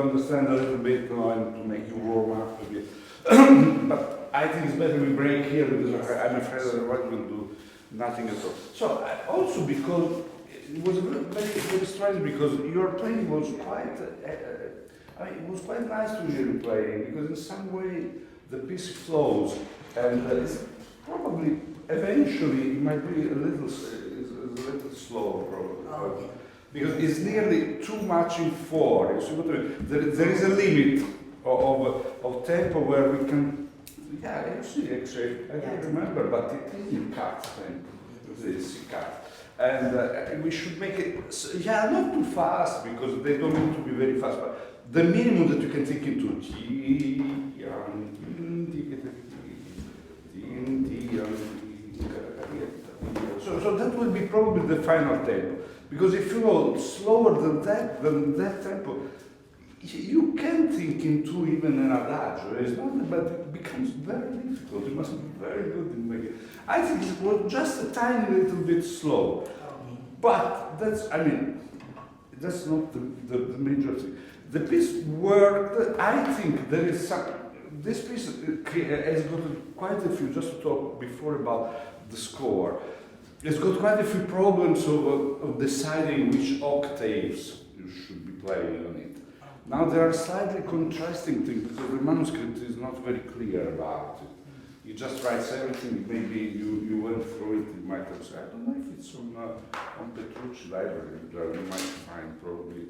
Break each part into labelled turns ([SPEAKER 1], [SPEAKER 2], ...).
[SPEAKER 1] Understand a little bit and to make you warm up a bit. But I think it's better we break here because I'm afraid otherwise we'll do nothing at all. So also because it was very strange because your playing was quite, it was quite nice to hear you playing because in some way the piece flows and it's probably eventually it might be a little slow probably.
[SPEAKER 2] Okay.
[SPEAKER 1] Because it's nearly too much in 4. You see what I mean? There is a limit of tempo where we can. Yeah, you see, actually, I don't remember, but it is in cut tempo. This cut, and we should make it. Not too fast because they don't need to be very fast, but the minimum that you can take into. So that will be probably the final tempo. Because if you go slower than that tempo, you can think into even an adagio. It's not, but it becomes very difficult. You must be very good in making it. I think it was just a tiny little bit slow. But that's not the major thing. The piece worked. I think there is some. This piece has got quite a few. Just to talk before about the score. It's got quite a few problems of deciding which octaves you should be playing on it. Now there are slightly contrasting things because the manuscript is not very clear about it. He just writes everything. Maybe you went through it. You might have said, I don't know if it's on Petrucci library. You might find probably.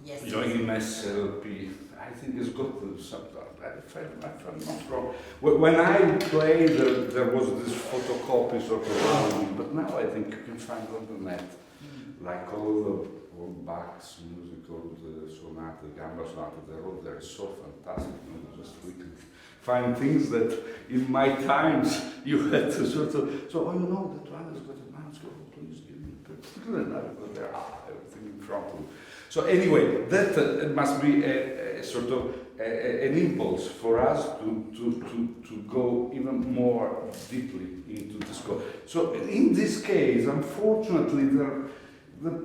[SPEAKER 2] Yes.
[SPEAKER 1] In SLP. I think it's got some. If I'm not wrong. When I played, there was this photocopy sort of, but now I think you can find on the net, like all Bach's music, all the sonata, gamba sonata, they're so fantastic. Just we can find things that in my times you had to sort of. So that one has got a manuscript. Please give me a particular, and I've got there everything in front of you. So anyway, that must be a sort of an impulse for us to go even more deeply into the score. So in this case, unfortunately,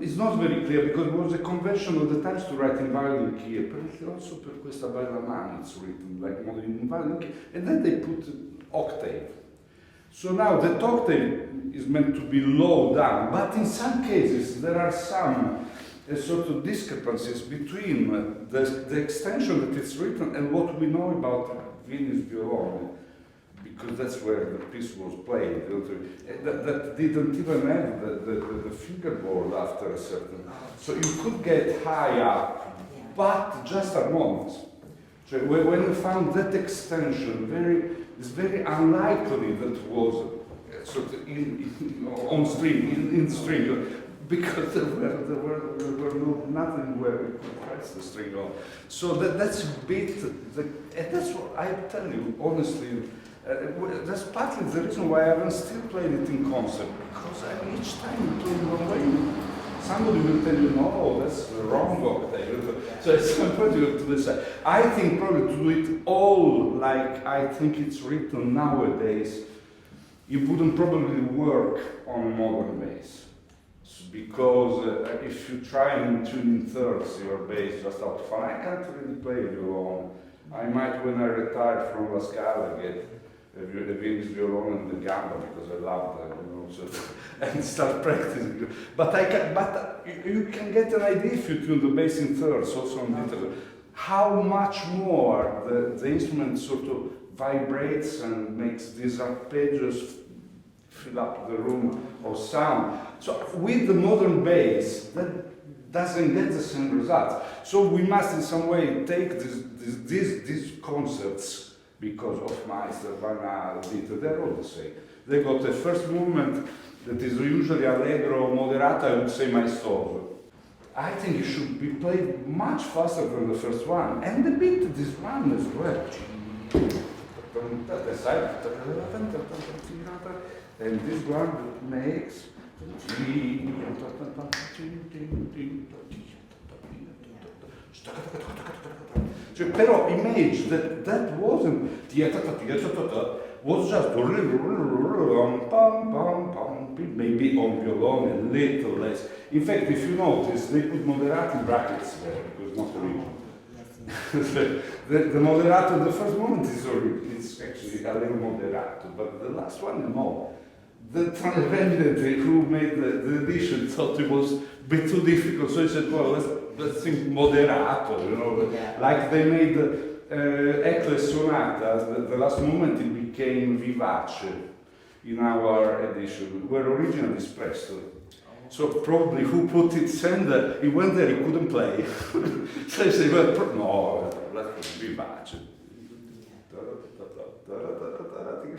[SPEAKER 1] it's not very clear because it was a convention of the times to write in violin key. Apparently also per questa bella mano it's written like more in violin key, and then they put octave. So now that octave is meant to be low down, but in some cases there are some sort of discrepancies between the extension that is written and what we know about Vini's violone, because that's where the piece was played. That didn't even have the fingerboard after a certain. So you could get high up, but just harmonics. So when we found that extension, it's very unlikely that was sort of on string, in string. because there were nothing where we could press the string on. So that's a bit, and that's what I tell you honestly. That's partly the reason why I haven't still played it in concert, because each time you play one way, somebody will tell you, no, that's the wrong octave. So at some point you have to decide. I think probably to do it all like I think it's written nowadays, it wouldn't probably work on modern bass. Because if you try and tune in thirds your bass just out of fun, I can't really play violon. I might, when I retire from La Scala, get a Viennese violon and the gamba because I love them, so, and start practicing. But you can get an idea if you tune the bass in thirds, also on guitar, how much more the instrument sort of vibrates and makes these arpeggios fill up the room of sound. So with the modern bass, that doesn't get the same result. So we must in some way take these concepts, because of Meister, Banal, Dieter, they're all the same. They got a first movement that is usually allegro, moderato, I would say maestoso. I think it should be played much faster than the first one, and a bit this one as well. And this one makes però imagine that wasn't was just maybe on violon a little less. In fact, if you notice, they put moderato in brackets there because not original. the moderato, the first moment is it's actually a little moderato, but the last one, no. The translator who made the edition thought it was a bit too difficult, so he said, well, let's think moderato, like they made Eccles Sonata, the last movement it became vivace in our edition, where originally it's presto. So probably who put it sender, he went there, he couldn't play. So he said, well, no, let's put vivace.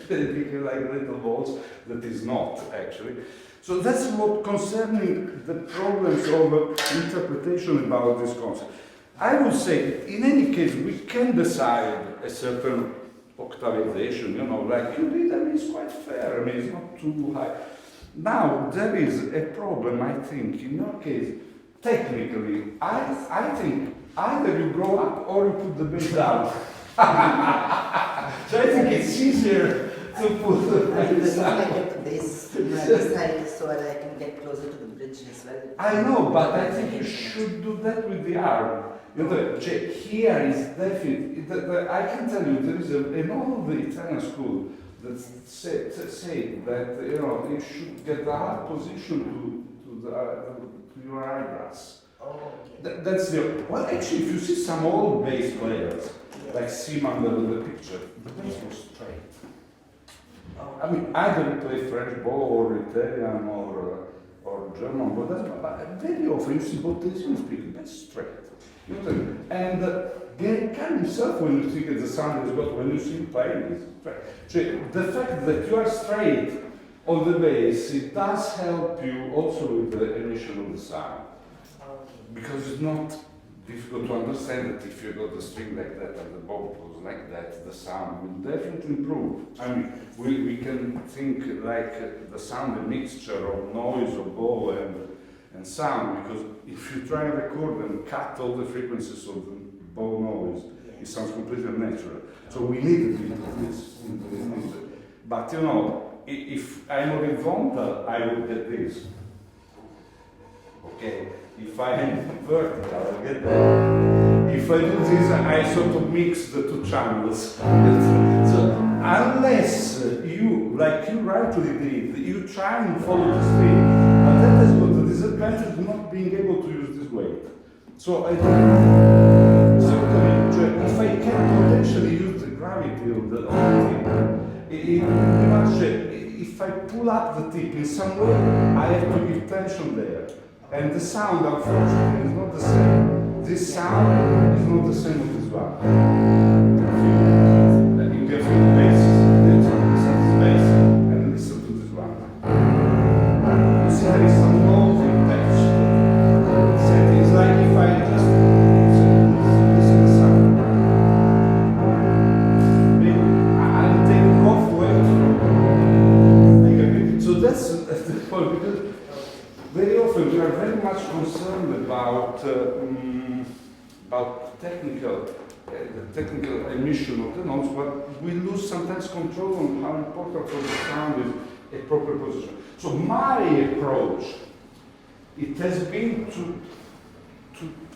[SPEAKER 1] Like little balls, that is not actually. So that's what concerning the problems of interpretation about this concept. I would say, in any case, we can decide a certain octavization, like you did, it's quite fair, it's not too high. Now, there is a problem, I think, in your case, technically, I think either you grow up or you put the bass down. So I think it's easier to put the bass down.
[SPEAKER 2] I get this side so that I can get closer to the bridge as well.
[SPEAKER 1] I know, but I think you should do that with the arm. Here is definitely, I can tell you, there is an old Italian school that say that you should get the hard position to your eyebrows.
[SPEAKER 2] Oh, okay.
[SPEAKER 1] That's well, actually, if you see some old bass players, like Simon in the picture, the bass was straight.
[SPEAKER 2] Oh.
[SPEAKER 1] I mean, either you play French bow or Italian or German, but very often you see both instruments speaking bass straight. And Gary Kahn himself, when you think of the sound he's got, when you see him playing, is straight. The fact that you are straight on the bass, it does help you also with the emission of the sound. Because it's not difficult to understand that if you got the string like that and the bow goes like that, the sound will definitely improve. I mean, we can think like the sound, a mixture of noise, of bow and sound, because if you try and record and cut all the frequencies of the bow noise, it sounds completely unnatural. So we need a bit of this. But if I'm horizontal, I will get this. Okay. If I am vertical, I'll get that. If I do this, I sort of mix the two channels. So unless you, like you rightly did, you try and follow the string, but that has got the disadvantage of not being able to use this weight. So I think, certainly, if I can potentially use the gravity of the tip, it pretty much, if I pull up the tip in some way, I have to give tension there. And the sound, unfortunately, is not the same. This sound is not the same with this one. You can feel the bass, listen to this bass, and listen to this one. You see, there is some noise in text. very often we are very much concerned about the technical emission of the notes, but we lose sometimes control on how important for the sound is a proper position. So my approach, it has been to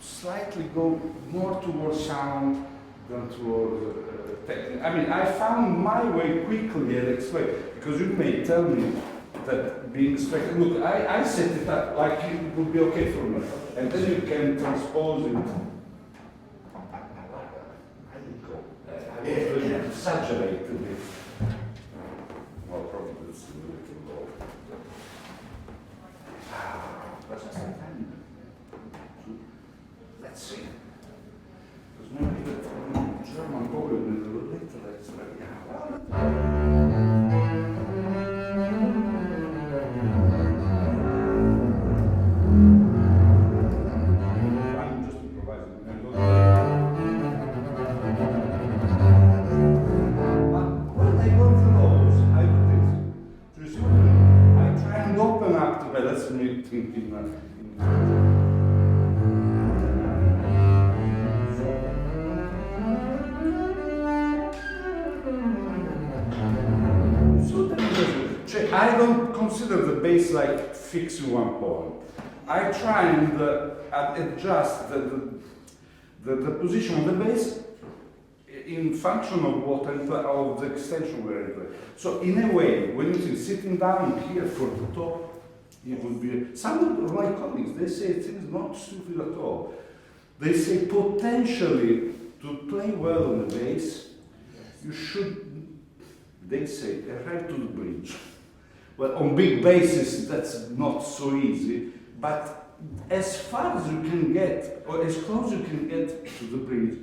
[SPEAKER 1] slightly go more towards sound than towards technique. I mean, I found my way quickly and explain, because you may tell me that being straight, look, I set it up like it would be okay for me, and then you can transpose it. I exaggerated it. Well, probably it's a little low. But just a tiny bit. Let's see. Because maybe the German volume is a little extra. I'm just improvising. But when I go to those, I do this. Do you see what I mean? I try and open up to that. Let's make thinking. I don't consider the bass like fixed in one point. I try and adjust the position of the bass in function of what of the extension we're in. So in a way, when you see sitting down here for the top, it would be. Some of my colleagues, they say it is not stupid at all. They say potentially to play well on the bass, you should, they say, arrive to the bridge. Well, on big basses, that's not so easy, but as far as you can get, or as close you can get to the bridge,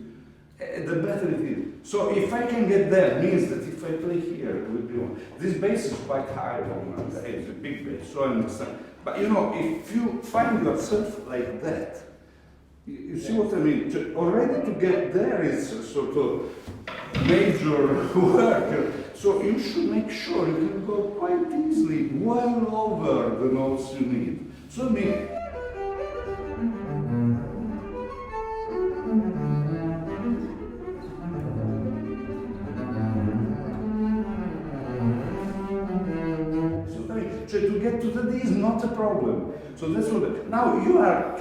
[SPEAKER 1] the better it is. So if I can get there, means that if I play here, it will be on. This bass is quite high on the it's a big bass, so I understand. But you know, if you find yourself like that, you see what I mean? Already to get there is a sort of major work. So you should make sure you can go quite easily well over the notes you need. So I mean, so to get to the D is not a problem. So that's what. Now you are a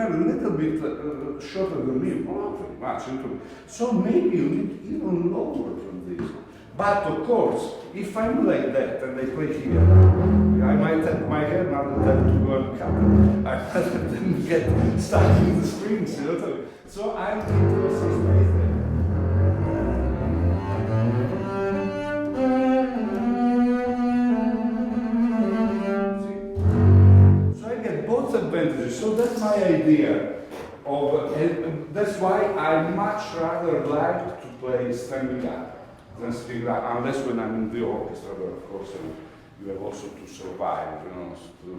[SPEAKER 1] little bit shorter than me, not very much. So maybe you need even lower from this. But of course, if I'm like that and I play here, I might have my hair now that to go and cut it. I might have them get stuck in the strings, you know. So I need to have some space there. See? So I get both advantages. So that's my idea of, and that's why I much rather like to play standing up. Unless when I'm in the orchestra, but of course you have also to survive, you know, to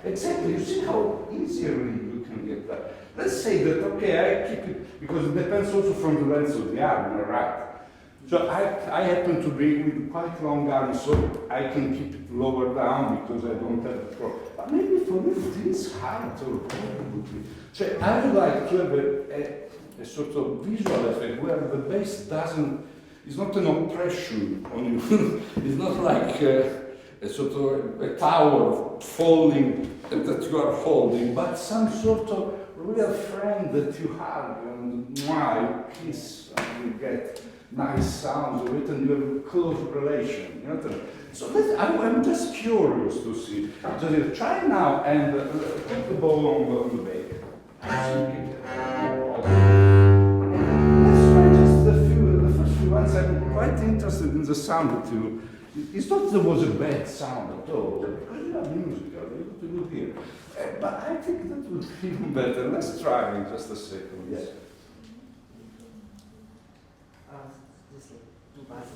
[SPEAKER 1] exactly, you see how easily you can get that. Let's say that, okay, I keep it, because it depends also from the length of the arm, right? So I happen to be with quite long arms, so I can keep it lower down because I don't have the problem. But maybe for me it is hard to so I would like to have a sort of visual effect where the bass it's not an oppression on you. It's not like a sort of a tower falling that you are holding, but some sort of real friend that you hug and you kiss and you get nice sounds of it and you have a close relation. You know? So I'm just curious to see. Just try now and put the ball on the bass. I'm quite interested in the sound that you. It's not that there was a bad sound at all. Because you have musical, you have to do here. But I think that would be even better. Let's try in just a second.
[SPEAKER 2] Yes. Just like 2 bars.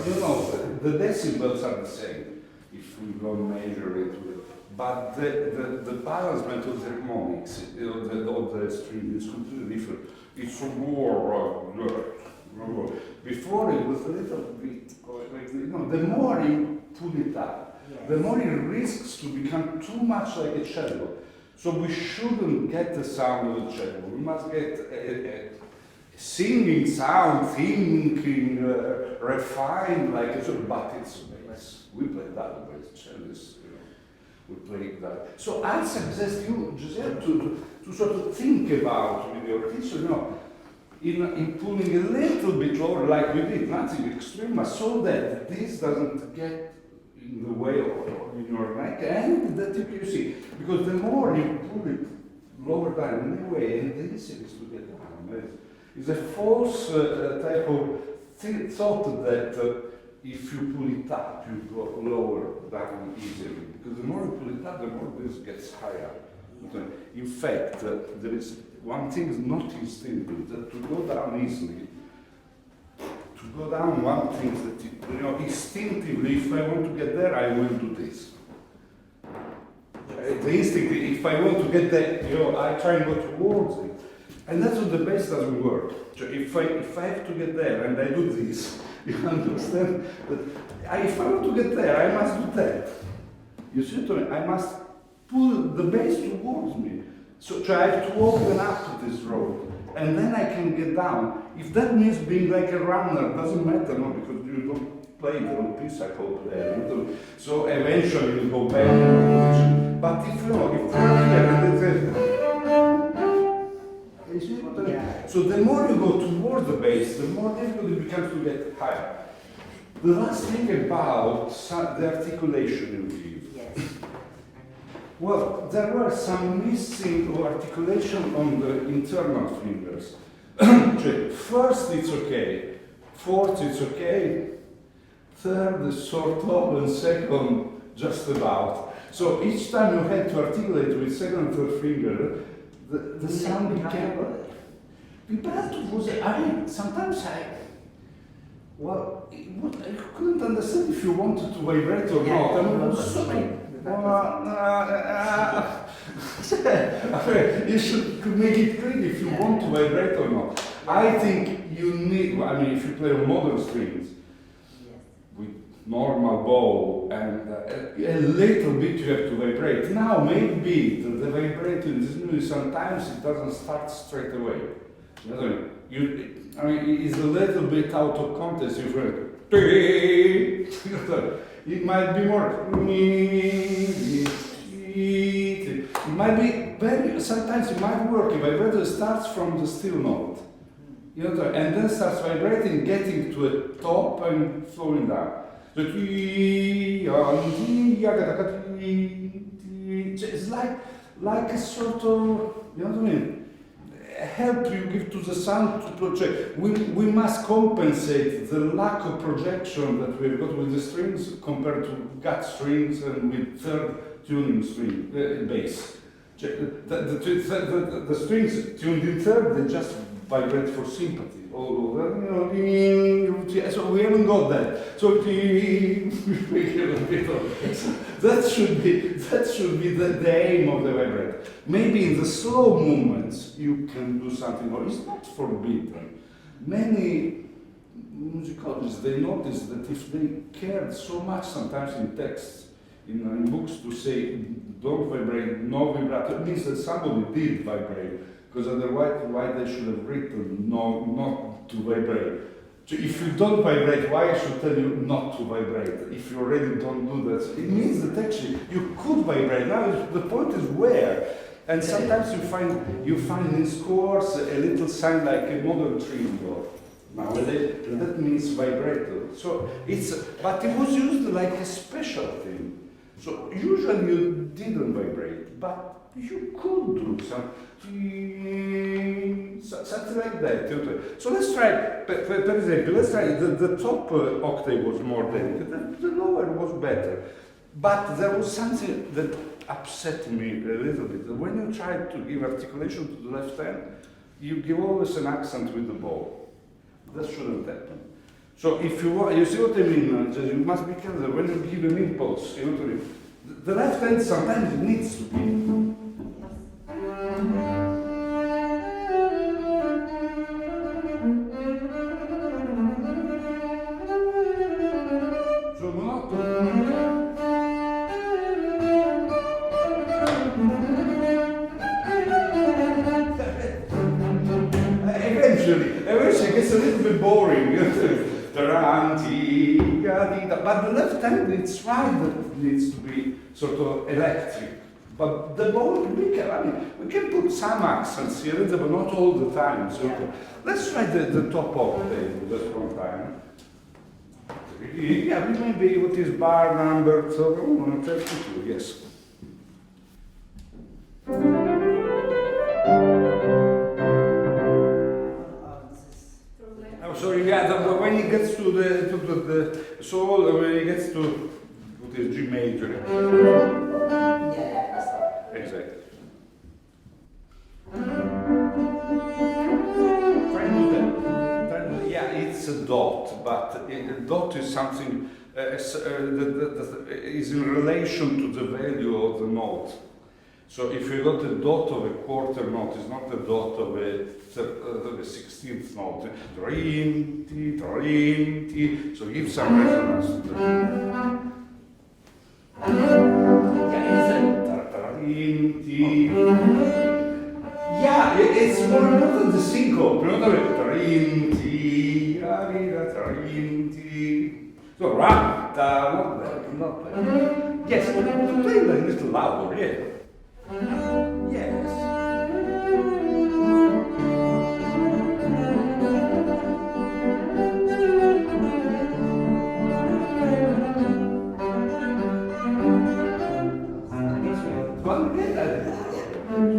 [SPEAKER 1] you know, the decibels are the same if we go measure it with, but the balancement of the harmonics of the string is completely different. It's more before it was a little bit like, you know, the more you pull it up, the more it risks to become too much like a cello. So we shouldn't get the sound of the cello. We must get a singing sound, thinking, refined, like a sort of, but it's bass. We play that bass, cellists, you know, we play that. So I suggest you, Giuseppe, to sort of think about with your teacher, you know, in pulling a little bit lower, like we did, nothing extreme, so that this doesn't get in the way or in your neck, and that you see, because the more you pull it lower down anyway, and the easier it is to get down. It's a false type of thought that if you pull it up, you go lower down easily, because the more you pull it up, the more this gets higher. In fact, there is one thing is not instinctive, that to go down easily, to go down one thing that, you know, instinctively, if I want to get there, I will do this. The instinct, if I want to get there, you know, I try and go towards it. And that's what the bass doesn't work. So if I have to get there and I do this, you understand that if I want to get there, I must do that. You see what I mean? I must pull the bass towards me. So I have to open up to this road, and then I can get down. If that means being like a runner, doesn't matter, no, because you don't play the whole piece, I hope, there. So eventually you go back in the position. But if you know, if you're here and you see what I mean? So the more you go towards the bass, the more difficult it becomes to get higher. The last thing about the articulation you give.
[SPEAKER 2] Yes.
[SPEAKER 1] Well, there were some missing articulation on the internal fingers. First, it's okay. Fourth, it's okay. Third, sort of, and second, just about. So each time you had to articulate with second and third finger, the sound became. Vibrato was. I mean, sometimes well, I couldn't understand if you wanted to vibrate or not. I mean, it was so. You should make it clear if you want to vibrate or not. I think you need, I mean, if you play on modern strings with normal bow and a little bit you have to vibrate. Now, maybe the vibrating in this music, sometimes it doesn't start straight away. I mean, it's a little bit out of context. You've heard. It might be more. It might be very. Sometimes it might work if vibrato starts from the still note, you know, and then starts vibrating, getting to a top and flowing down. It's like a sort of, you know what I mean? Help you give to the sound to project. We must compensate the lack of projection that we've got with the strings compared to gut strings and with third tuning string bass. The strings tuned in third, they just vibrate for sympathy. So we haven't got that. So that should be the aim of the vibrato. Maybe in the slow movements you can do something more. It's not forbidden. Many musicologists, they notice that if they cared so much sometimes in texts, in books to say don't vibrate, no vibrato, it means that somebody did vibrate. Because otherwise, why they should have written no, not to vibrate? So if you don't vibrate, why I should tell you not to vibrate? If you already don't do that, it means that actually you could vibrate. Now the point is where, and sometimes you find in scores a little sign like a modern trio. Nowadays, that means vibrato. So but it was used like a special thing. So usually you didn't vibrate, but you could do something like that. So let's try, for example, let's try, the top octave was more delicate, the lower was better. But there was something that upset me a little bit. When you try to give articulation to the left hand, you give always an accent with the bow. That shouldn't happen. So if you want, you see what I mean? Just you must be careful when you give an impulse. You know what I mean? The left hand sometimes it needs to be. So not. Eventually it gets a little bit boring. But the left hand, it's right that it needs to be sort of electric. But the ball, we can put some accents here, but not all the time. So let's try the top octave just one time. Yeah, maybe what is bar number 32, yes. Sorry, yeah, when he gets to the soul, when he gets to what is G major.
[SPEAKER 2] Yeah,
[SPEAKER 1] exactly. Yeah, it's a dot, but a dot is something that is in relation to the value of the note. So if you got a dot of a quarter note, it's not a dot of a 16th note. Trinity. So give some resonance to Trinity. Yeah, it's more important the syncope. Trinity. So not bad. Yes, play a little louder, yeah. Yes.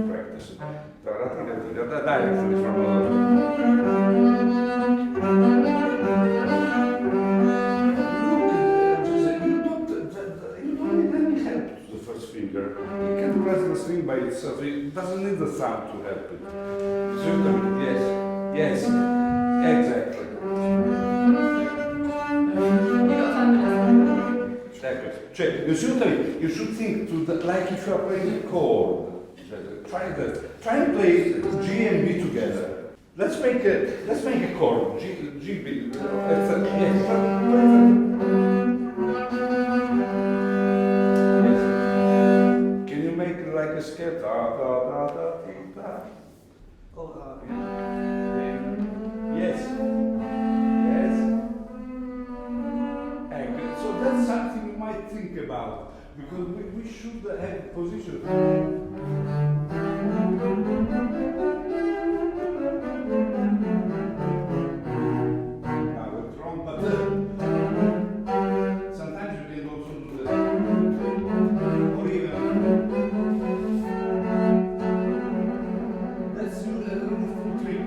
[SPEAKER 1] Practice. Directly from finger. You can press the string by itself. It doesn't need the sound to help it. Yes, exactly. Cioè, you should think to the, like if you are playing a chord. Try and play G and B together. Let's make a chord. G B. Like a scale, Yes. So that's something you might think about because we should have position. Now the trumpet. Sometimes you can also do that, or even.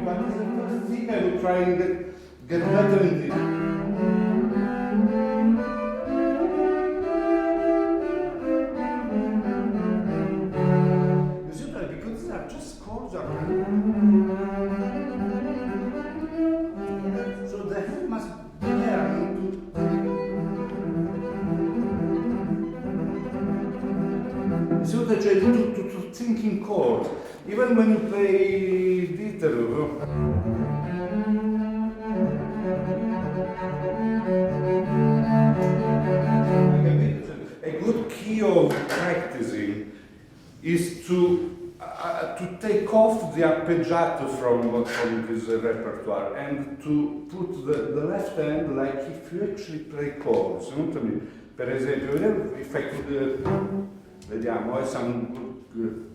[SPEAKER 1] But the first thing I will try and get better in this. Because these are just chords. So the head must be there. So that you to think in chords. Even when you play Ettorre, a good key of practicing is to take off the arpeggiato from this repertoire and to put the left hand like if you actually play chords. You know what I mean? Per esempio, vediamo if I could, vediamo, some good.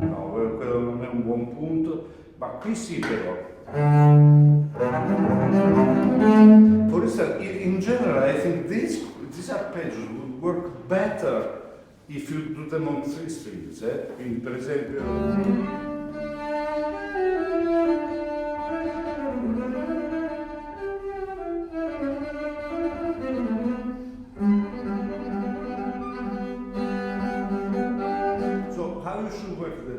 [SPEAKER 1] No, quello non è un buon punto, ma qui sì però. For instance, in general, I think these arpeggios would work better if you do them on 3 strings. Quindi, per esempio. should work the.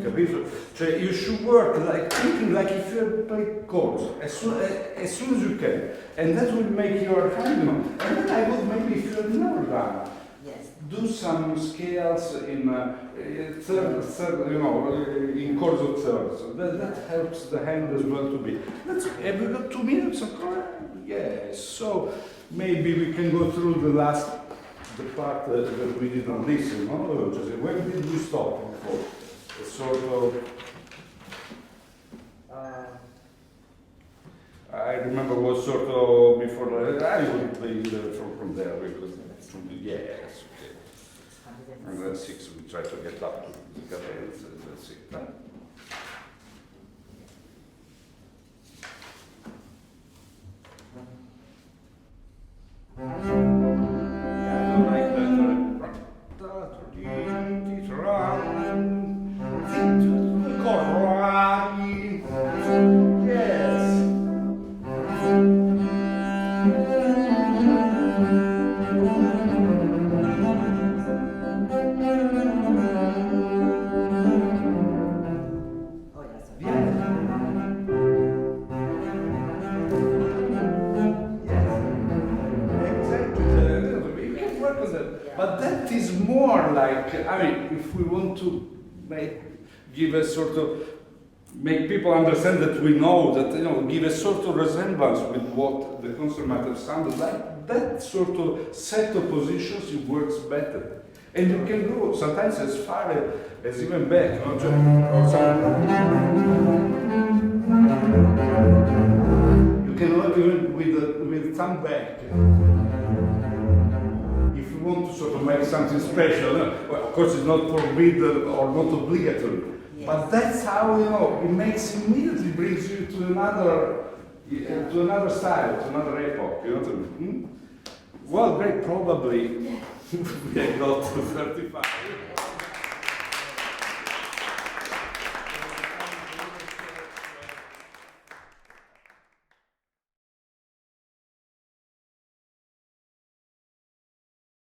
[SPEAKER 1] Capito? Cioè, you should work like thinking like if you play chords as soon as you can, and that will make your hand, you know. And then I would maybe, if you've never done,
[SPEAKER 2] Yes.
[SPEAKER 1] do some scales in third, you know, in chords of thirds. That helps the hand as well to be. Have we got 2 minutes of chord? Yes. So maybe we can go through the part that we didn't listen. No, Jasiel, when did we stop before? Sort of. I remember was sort of before. I would play from there because yes. And then 6, we try to get up to the cadence, that's it. Huh? Yeah, I don't like yes. But that is more like, I mean, if we want to give a sort of, make people understand that we know that, you know, give a sort of resemblance with what the concert might have sounded like, that sort of set of positions, it works better. And you can go sometimes as far as even back, you know, or something. You can even with thumb back. If you want to sort of make something special, well, of course it's not forbidden or not obligatory, yes. But that's how, you know, it makes immediately brings you to another style, to another epoch, you know what I mean? Well, great, probably we got to 35.